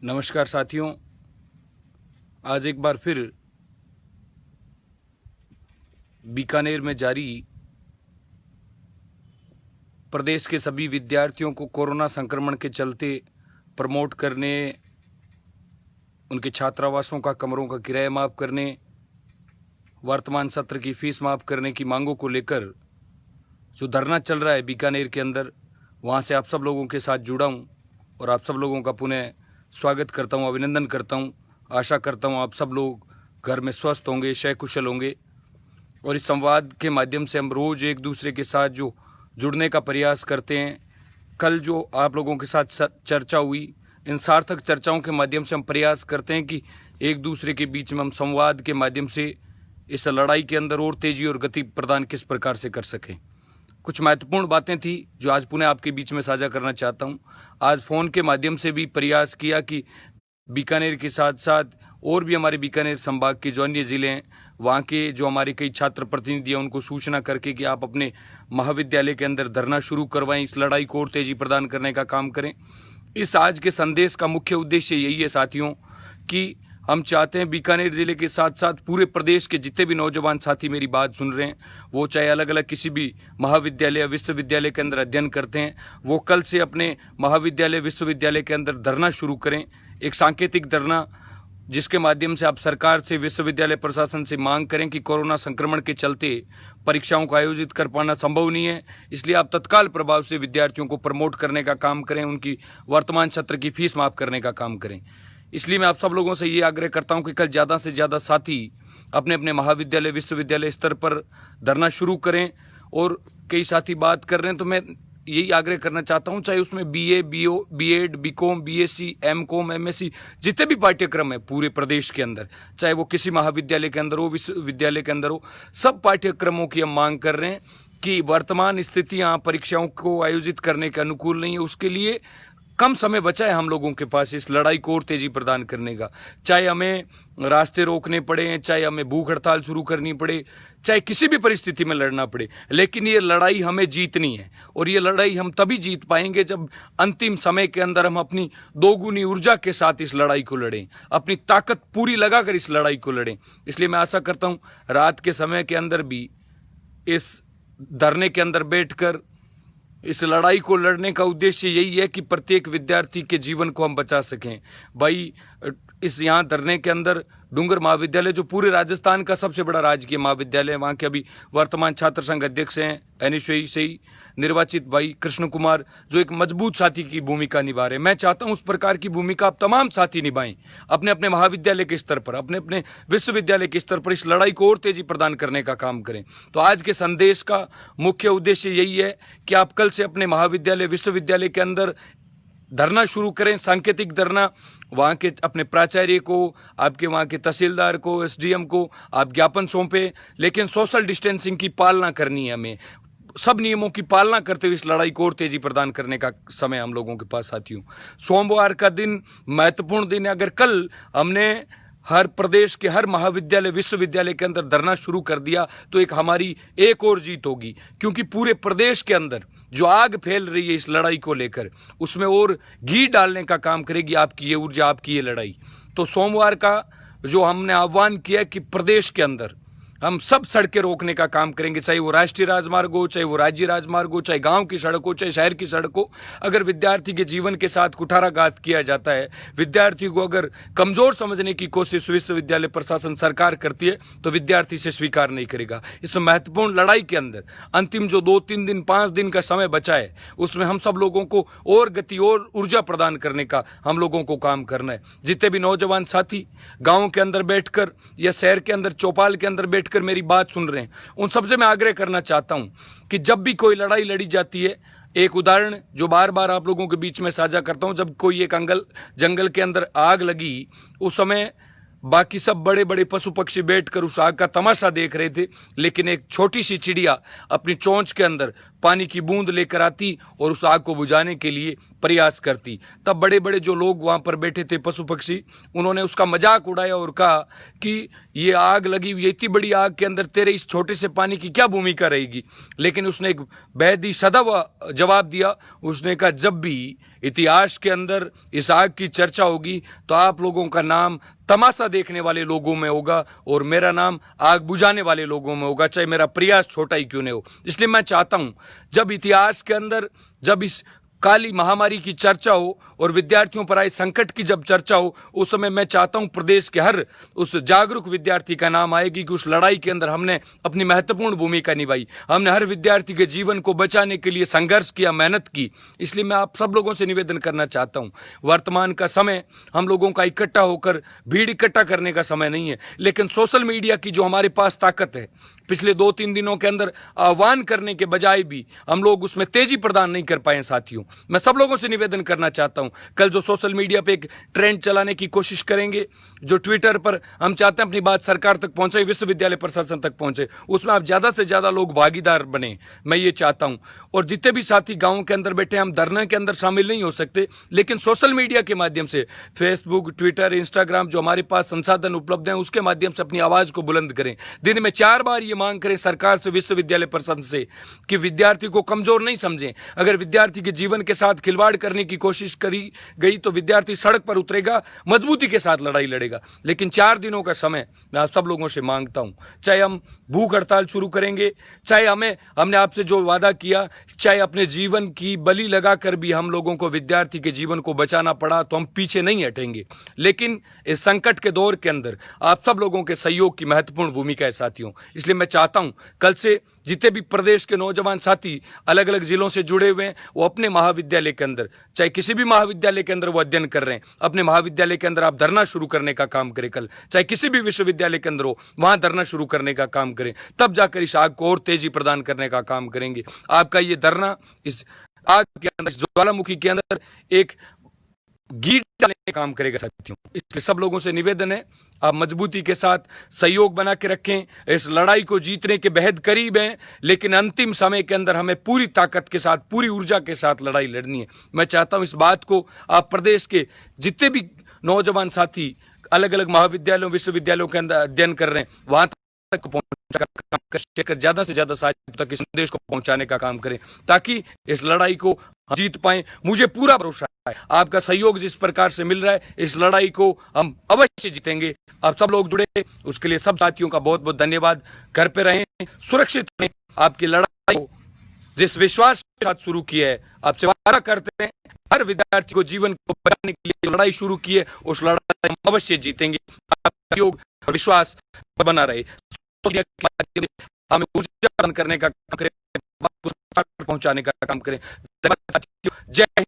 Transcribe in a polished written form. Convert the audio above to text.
नमस्कार साथियों, आज एक बार फिर बीकानेर में जारी प्रदेश के सभी विद्यार्थियों को कोरोना संक्रमण के चलते प्रमोट करने, उनके छात्रावासों का कमरों का किराया माफ़ करने, वर्तमान सत्र की फीस माफ़ करने की मांगों को लेकर जो धरना चल रहा है बीकानेर के अंदर, वहाँ से आप सब लोगों के साथ जुड़ा हूँ और आप सब लोगों का पुनः स्वागत करता हूँ, अभिनंदन करता हूँ। आशा करता हूँ आप सब लोग घर में स्वस्थ होंगे, कुशल होंगे और इस संवाद के माध्यम से हम रोज़ एक दूसरे के साथ जो जुड़ने का प्रयास करते हैं। कल जो आप लोगों के साथ चर्चा हुई, इन सार्थक चर्चाओं के माध्यम से हम प्रयास करते हैं कि एक दूसरे के बीच में हम संवाद के माध्यम से इस लड़ाई के अंदर और तेज़ी और गति प्रदान किस प्रकार से कर सकें। कुछ महत्वपूर्ण बातें थी जो आज पुनः आपके बीच में साझा करना चाहता हूं। आज फ़ोन के माध्यम से भी प्रयास किया कि बीकानेर के साथ साथ और भी हमारे बीकानेर संभाग के जो अन्य ज़िले हैं, वहाँ के जो हमारे कई छात्र प्रतिनिधि हैं, उनको सूचना करके कि आप अपने महाविद्यालय के अंदर धरना शुरू करवाएं, इस लड़ाई को और तेज़ी प्रदान करने का काम करें। इस आज के संदेश का मुख्य उद्देश्य यही है साथियों कि हम चाहते हैं बीकानेर ज़िले के साथ साथ पूरे प्रदेश के जितने भी नौजवान साथी मेरी बात सुन रहे हैं, वो चाहे अलग अलग किसी भी महाविद्यालय या विश्वविद्यालय के अंदर अध्ययन करते हैं, वो कल से अपने महाविद्यालय विश्वविद्यालय के अंदर धरना शुरू करें। एक सांकेतिक धरना जिसके माध्यम से आप सरकार से, विश्वविद्यालय प्रशासन से मांग करें कि कोरोना संक्रमण के चलते परीक्षाओं को आयोजित कर पाना संभव नहीं है, इसलिए आप तत्काल प्रभाव से विद्यार्थियों को प्रमोट करने का काम करें, उनकी वर्तमान सत्र की फीस माफ़ करने का काम करें। इसलिए मैं आप सब लोगों से ये आग्रह करता हूं कि कल ज़्यादा से ज़्यादा साथी अपने अपने महाविद्यालय विश्वविद्यालय स्तर पर धरना शुरू करें। और कई साथी बात कर रहे हैं तो मैं यही आग्रह करना चाहता हूं, चाहे उसमें BA, BO, BEd, BCom, BSc, MCom, MSc जितने भी पाठ्यक्रम है पूरे प्रदेश के अंदर, चाहे वो किसी महाविद्यालय के अंदर हो, विश्वविद्यालय के अंदर हो, सब पाठ्यक्रमों की हम मांग कर रहे हैं कि वर्तमान स्थितियाँ परीक्षाओं को आयोजित करने के अनुकूल नहीं है। उसके लिए कम समय बचा है हम लोगों के पास इस लड़ाई को और तेजी प्रदान करने का। चाहे हमें रास्ते रोकने पड़े, चाहे हमें भूख हड़ताल शुरू करनी पड़े, चाहे किसी भी परिस्थिति में लड़ना पड़े, लेकिन ये लड़ाई हमें जीतनी है। और ये लड़ाई हम तभी जीत पाएंगे जब अंतिम समय के अंदर हम अपनी दोगुनी ऊर्जा के साथ इस लड़ाई को लड़ें, अपनी ताकत पूरी लगाकर इस लड़ाई को लड़ें। इसलिए मैं आशा करता हूँ रात के समय के अंदर भी इस धरने के अंदर बैठकर इस लड़ाई को लड़ने का उद्देश्य यही है कि प्रत्येक विद्यार्थी के जीवन को हम बचा सकें। भाई, इस यहाँ धरने के अंदर डूंगर महाविद्यालय जो पूरे राजस्थान का सबसे बड़ा राजकीय महाविद्यालय है, वहाँ के अभी वर्तमान छात्र संघ अध्यक्ष हैं एनएसयूआई से ही निर्वाचित भाई कृष्ण कुमार, जो एक मजबूत साथी की भूमिका निभा रहे हैं। मैं चाहता हूं उस प्रकार की भूमिका आप तमाम साथी निभाएं, अपने अपने महाविद्यालय के स्तर पर, अपने अपने विश्वविद्यालय के स्तर पर इस लड़ाई को और तेजी प्रदान करने का काम करें। तो आज के संदेश का मुख्य उद्देश्य यही है कि आप कल से अपने महाविद्यालय विश्वविद्यालय के अंदर धरना शुरू करें, सांकेतिक धरना। वहाँ के अपने प्राचार्य को, आपके वहाँ के तहसीलदार को, एसडीएम को आप ज्ञापन सौंपे, लेकिन सोशल डिस्टेंसिंग की पालना करनी है। हमें सब नियमों की पालना करते हुए इस लड़ाई को और तेजी प्रदान करने का समय हम लोगों के पास साथियों। सोमवार का दिन महत्वपूर्ण दिन है। अगर कल हमने हर प्रदेश के हर महाविद्यालय विश्वविद्यालय के अंदर धरना शुरू कर दिया तो एक हमारी एक और जीत होगी, क्योंकि पूरे प्रदेश के अंदर जो आग फैल रही है इस लड़ाई को लेकर, उसमें और घी डालने का काम करेगी आपकी ये ऊर्जा, आपकी ये लड़ाई। तो सोमवार का जो हमने आह्वान किया कि प्रदेश के अंदर हम सब सड़कें रोकने का काम करेंगे, चाहे वो राष्ट्रीय राजमार्ग हो, चाहे वो राज्य राजमार्ग हो, चाहे गांव की सड़क हो, चाहे शहर की सड़क हो। अगर विद्यार्थी के जीवन के साथ कुठाराघात किया जाता है, विद्यार्थी को अगर कमजोर समझने की कोशिश विश्वविद्यालय प्रशासन सरकार करती है, तो विद्यार्थी से स्वीकार नहीं करेगा। इस महत्वपूर्ण लड़ाई के अंदर अंतिम जो 2-3 दिन 5 दिन का समय बचा है, उसमें हम सब लोगों को और गति और ऊर्जा प्रदान करने का हम लोगों को काम करना है। जितने भी नौजवान साथी गाँव के अंदर बैठकर या शहर के अंदर चौपाल के अंदर बैठ कर मेरी बात सुन रहे हैं, उन सबसे मैं आग्रह करना चाहता हूं कि जब भी कोई लड़ाई लड़ी जाती है, एक उदाहरण जो बार बार आप लोगों के बीच में साझा करता हूं, जब कोई एक जंगल के अंदर आग लगी, उस समय बाकी सब बड़े बड़े पशु पक्षी बैठकर उस आग का तमाशा देख रहे थे, लेकिन एक छोटी सी चिड़िया अपनी चोंच के अंदर पानी की बूंद लेकर आती और उस आग को बुझाने के लिए प्रयास करती। तब बड़े बड़े जो लोग वहाँ पर बैठे थे, पशु पक्षी, उन्होंने उसका मजाक उड़ाया और कहा कि ये आग लगी हुई, इतनी बड़ी आग के अंदर तेरे इस छोटे से पानी की क्या भूमिका रहेगी। लेकिन उसने एक बेहद ही सदा जवाब दिया। उसने कहा, जब भी इतिहास के अंदर इस आग की चर्चा होगी तो आप लोगों का नाम तमाशा देखने वाले लोगों में होगा और मेरा नाम आग बुझाने वाले लोगों में होगा, चाहे मेरा प्रयास छोटा ही क्यों नहीं हो। इसलिए मैं चाहता हूं, जब इतिहास के अंदर जब इस काली महामारी की चर्चा हो और विद्यार्थियों पर आए संकट की जब चर्चा हो, उस समय मैं चाहता हूं प्रदेश के हर उस जागरूक विद्यार्थी का नाम आएगी कि उस लड़ाई के अंदर हमने अपनी महत्वपूर्ण भूमिका निभाई, हमने हर विद्यार्थी के जीवन को बचाने के लिए संघर्ष किया, मेहनत की। इसलिए मैं आप सब लोगों से निवेदन करना चाहता हूं, वर्तमान का समय हम लोगों का इकट्ठा होकर भीड़ इकट्ठा करने का समय नहीं है, लेकिन सोशल मीडिया की जो हमारे पास ताकत है, पिछले 2-3 दिनों के अंदर आह्वान करने के बजाय भी हम लोग उसमें तेजी प्रदान नहीं कर पाए। साथियों, मैं सब लोगों से निवेदन करना चाहता हूं, कल जो सोशल मीडिया पे एक ट्रेंड चलाने की कोशिश करेंगे, जो ट्विटर पर हम चाहते हैं अपनी बात सरकार तक पहुंचे, विश्वविद्यालय प्रशासन तक पहुंचे, उसमें आप ज्यादा से ज्यादा लोग भागीदार बने, मैं ये चाहता हूं। और जितने भी साथी गांव के अंदर बैठे, हम धरने के अंदर शामिल नहीं हो सकते, लेकिन सोशल मीडिया के माध्यम से, फेसबुक, ट्विटर, इंस्टाग्राम, जो हमारे पास संसाधन उपलब्ध हैं, उसके माध्यम से अपनी आवाज को बुलंद करें। दिन में 4 बार ये मांग करें सरकार से, विश्वविद्यालय प्रशासन से, कि विद्यार्थी को कमजोर नहीं समझें। अगर विद्यार्थी के जीवन के साथ खिलवाड़ करने की कोशिश करी गई तो विद्यार्थी सड़क पर उतरेगा, मजबूती के साथ लड़ाई लड़ेगा। लेकिन 4 दिनों का समय मैं आप सब लोगों से मांगता हूं, चाहे हम भूख हड़ताल शुरू करेंगे, चाहे हमने आपसे जो वादा किया, चाहे अपने जीवन की बलि लगाकर भी हम लोगों को विद्यार्थी के जीवन को बचाना पड़ा, तो हम पीछे नहीं हटेंगे। लेकिन इस संकट के दौर के अंदर आप सब लोगों के सहयोग की महत्वपूर्ण भूमिका है साथियों। इसलिए मैं चाहता हूं, कल से जितने भी प्रदेश के नौजवान साथी अलग अलग जिलों से जुड़े हुए हैं, वो अपने महाविद्यालय के अंदर, चाहे किसी भी महाविद्यालय के अंदर वो अध्ययन कर रहे हैं, अपने महाविद्यालय के अंदर आप धरना शुरू करने का काम करें। कल चाहे किसी भी विश्वविद्यालय के अंदर हो, वहां धरना शुरू करने का काम करें, तब जाकर इस आग को और तेजी प्रदान करने का काम करेंगे। आपका ये धरना इस आग के अंदर, ज्वालामुखी के अंदर एक घी डालने का काम करेगा साथियों। इसलिए सब लोगों से निवेदन है, आप मजबूती के साथ सहयोग बना के रखें। इस लड़ाई को जीतने के बेहद करीब हैं, लेकिन अंतिम समय के अंदर हमें पूरी ताकत के साथ, पूरी ऊर्जा के साथ लड़ाई लड़नी है। मैं चाहता हूं इस बात को आप प्रदेश के जितने भी नौजवान साथी अलग अलग महाविद्यालयों, विश्वविद्यालयों के अंदर अध्ययन कर रहे हैं, वहां तक पहुंचाकर ज्यादा से ज्यादा साथियों तक इस संदेश को पहुंचाने का काम करें, ताकि इस लड़ाई को जीत पाए। मुझे पूरा भरोसा है, आपका सहयोग जिस प्रकार से मिल रहा है, इस लड़ाई को हम अवश्य जीतेंगे। आप सब लोग जुड़े, उसके लिए सब साथियों का बहुत बहुत धन्यवाद। घर पे रहें, सुरक्षित रहें। आपकी लड़ाई को जिस विश्वास के साथ शुरू किया है, आपसे वादा करते हैं, हर विद्यार्थी को जीवन को बचाने के लिए लड़ाई शुरू की है, उस लड़ाई हम अवश्य जीतेंगे। आपका सहयोग और विश्वास बना रहे। हमें ऊर्जा प्रदान करने का काम करें, पहुंचाने का काम करें। जय हिंद।